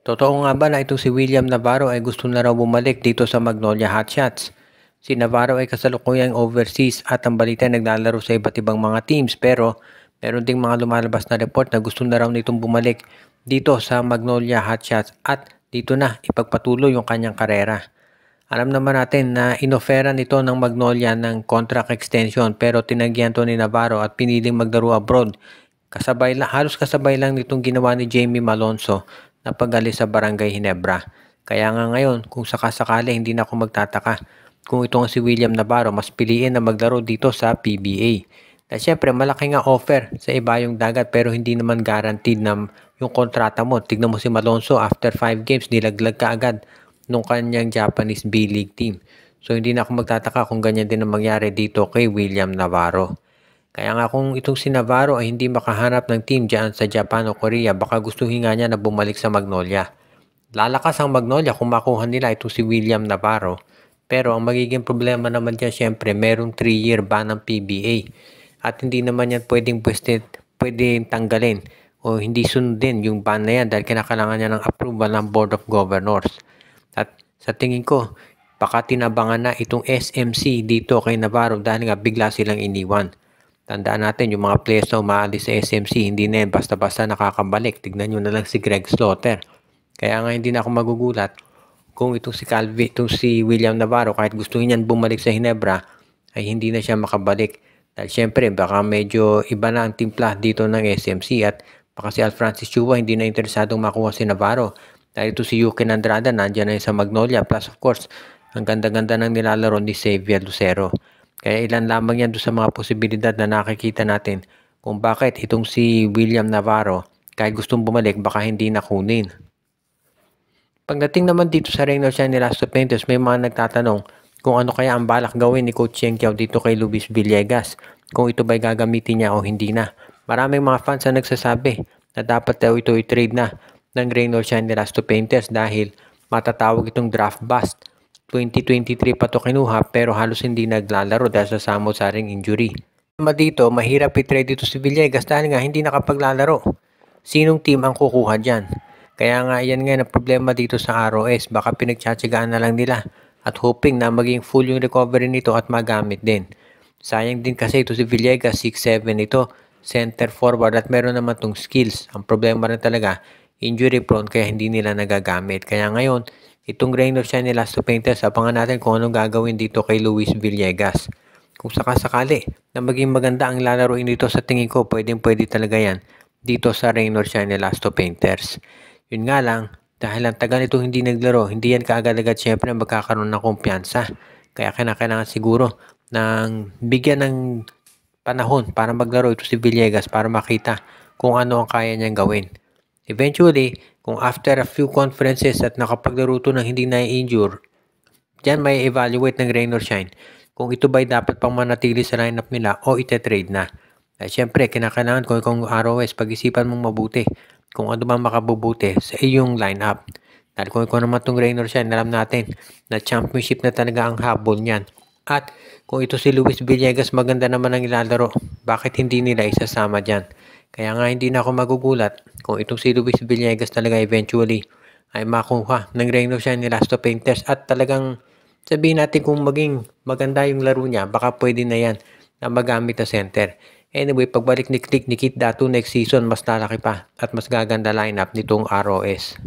Totoo nga ba na itong si William Navarro ay gusto na raw bumalik dito sa Magnolia Hotshots? Si Navarro ay kasalukuyang overseas at ang balita ay naglalaro sa iba't ibang mga teams, pero meron ding mga lumalabas na report na gusto na raw nitong bumalik dito sa Magnolia Hotshots at dito na ipagpatuloy yung kanyang karera. Alam naman natin na inofera nito ng Magnolia ng contract extension, pero tinanggihan to ni Navarro at piniling maglaro abroad. Halos kasabay lang nitong ginawa ni Jamie Malonzo na pag-alis sa Barangay Ginebra. Kaya nga ngayon, kung sakasakali hindi na ako magtataka kung ito nga si William Navarro mas piliin na maglaro dito sa PBA. At syempre malaki nga offer sa ibayong dagat, pero hindi naman guaranteed na yung kontrata mo. Tignan mo si Malonzo, after 5 games nilaglag ka agad nung kanyang Japanese B-League team. So hindi na ako magtataka kung ganyan din ang mangyari dito kay William Navarro. Kaya nga kung itong si Navarro ay hindi makahanap ng team dyan sa Japan o Korea, baka gustuhin nga niya na bumalik sa Magnolia. Lalakas ang Magnolia kung makuha nila itong si William Navarro. Pero ang magiging problema naman dyan, syempre merong 3-year ban ng PBA. At hindi naman yan pwedeng tanggalin o hindi sundin yung ban na yan dahil kinakailangan niya ng approval ng Board of Governors. At sa tingin ko, baka tinabangan na itong SMC dito kay Navarro dahil nga bigla silang iniwan. Tandaan natin, yung mga players na umaalis sa SMC, hindi na yan basta-basta nakakabalik. Tignan nyo na lang si Greg Slaughter. Kaya nga hindi na ako magugulat kung itong si William Navarro, kahit gusto niyan bumalik sa Ginebra, ay hindi na siya makabalik. Dahil syempre, baka medyo iba na ang timpla dito ng SMC at baka si Alfrancis Chua hindi na interesadong makuha si Navarro. Dahil ito si Yuki Andrada, nandiyan na sa Magnolia. Plus of course, ang ganda-ganda ng nilalaro ni Xavier Lucero. Kaya ilan lamang yan doon sa mga posibilidad na nakikita natin kung bakit itong si William Navarro, kahit gustong bumalik, baka hindi nakunin. Pagdating naman dito sa Reynolds and Elasto Painters, may mga nagtatanong kung ano kaya ang balak gawin ni Coach Cheng Kiao dito kay Luis Villegas, kung ito ba'y gagamitin niya o hindi na. Maraming mga fans ang nagsasabi na dapat daw ito i-trade na ng Reynolds and Elasto Painters dahil matatawag itong draft bust. 2023 pa to kinuha pero halos hindi naglalaro dahil sa samot-saring injury. Dito, mahirap i-trade dito si Villegas dahil nga hindi nakapaglalaro. Sinong team ang kukuha dyan? Kaya nga yan nga na problema dito sa ROS. Baka pinagtsatsagaan na lang nila at hoping na maging full yung recovery nito at magamit din. Sayang din kasi ito si Villegas, 6'7 ito, center forward at meron naman tong skills. Ang problema rin talaga, injury prone kaya hindi nila nagagamit. Kaya ngayon, itong Reynolds and Elasto Painters, abangan natin kung anong gagawin dito kay Luis Villegas. Kung sakasakali na maging maganda ang lalaroin dito, sa tingin ko, pwede talaga yan dito sa Reynolds and Elasto Painters. Yun nga lang, dahil ang tagal nito hindi naglaro, hindi yan kaagad-agad syempre magkakaroon ng kumpiyansa. Kaya kailangan siguro ng bigyan ng panahon para maglaro ito si Villegas para makita kung ano ang kaya niyang gawin. Eventually, kung after a few conferences at nakapaglaro to ng hindi na-injure, dyan may evaluate ng rain or shine kung ito ba'y dapat pang manatili sa lineup nila o ite-trade na. At syempre, kinakailangan kung ROS, pag-isipan mong mabuti kung ano bang makabubuti sa iyong lineup. Dahil kung ikaw naman itong rain or shine, alam natin na championship na talaga ang habol niyan. At kung ito si Luis Villegas, maganda naman ang ilalaro, bakit hindi nila isasama dyan? Kaya nga hindi na ako magugulat kung itong si Luis Villegas talaga eventually ay makuha ng Reynolds and Elasto Painters at talagang sabihin natin kung maging maganda yung laro niya, baka pwede na yan na magamit na center. Anyway, pagbalik ni Kit Datu next season, mas lalaki pa at mas gaganda lineup nitong ROS.